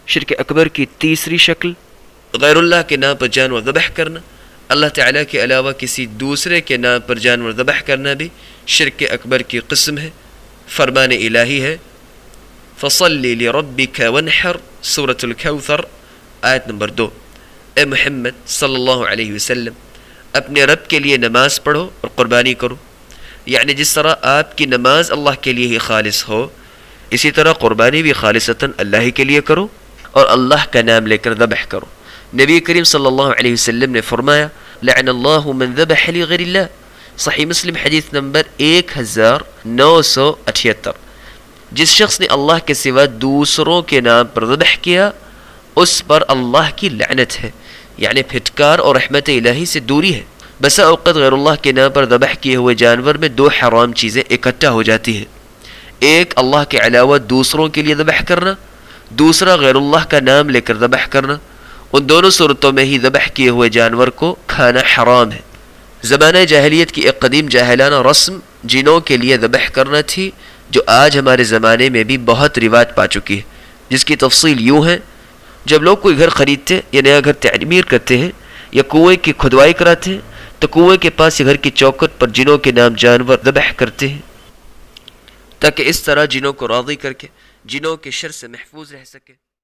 شرک اکبر کی تیسری شکل غیر اللہ کے نام پر جانور ذبح کرنا، اللہ تعالیٰ کے علاوہ کسی دوسرے کے نام پر جانور ذبح کرنا بھی شرک اکبر کی قسم ہے۔ فرمان الہی ہے فَصَلِّ لِرَبِّكَ وَانْحَرْ سورۃ الکوثر آیت نمبر 2۔ اے محمد صلی اللہ علیہ وسلم اپنے رب کے لیے نماز پڑھو اور قربانی کرو، یعنی جس طرح آپ کی نماز اللہ کے لیے ہی خالص ہو اسی طرح قربانی بھی خالصتاً اللہ ہی کے لیے کرو اور اللہ کا نام لے کر ذبح کرو۔ نبی کریم صلی اللہ علیہ وسلم نے فرمایا لعن اللہ من ذبح لغیر اللہ، صحیح مسلم حدیث نمبر 1978۔ جس شخص نے اللہ کے سوا دوسروں کے نام پر ذبح کیا اس پر اللہ کی لعنت ہے، یعنی پھٹکار اور رحمت الہی سے دوری ہے۔ بسا اوقات غیر اللہ کے نام پر ذبح کیے ہوئے جانور میں دو حرام چیزیں اکٹھا ہو جاتی ہیں، ایک اللہ کے علاوہ دوسروں کے لیے ذبح کرنا، دوسرا غیر اللہ کا نام لے کر ذبح کرنا۔ ان دونوں صورتوں میں ہی ذبح کیے ہوئے جانور کو کھانا حرام ہے۔ زمانہ جاہلیت کی ایک قدیم جاہلانہ رسم جنوں کے لیے ذبح کرنا تھی جو آج ہمارے زمانے میں بھی بہت رواج پا چکی ہے، جس کی تفصیل یوں ہے۔ جب لوگ کوئی گھر خریدتے یا نیا گھر تعمیر کرتے ہیں یا کنویں کی کھدوائی کراتے ہیں تو کنویں کے پاس گھر کی چوکھٹ پر جنوں کے نام جانور ذبح کرتے ہیں تاکہ اس طرح جنوں کو راضی کر کے جنوں کے شر سے محفوظ رہ سکے۔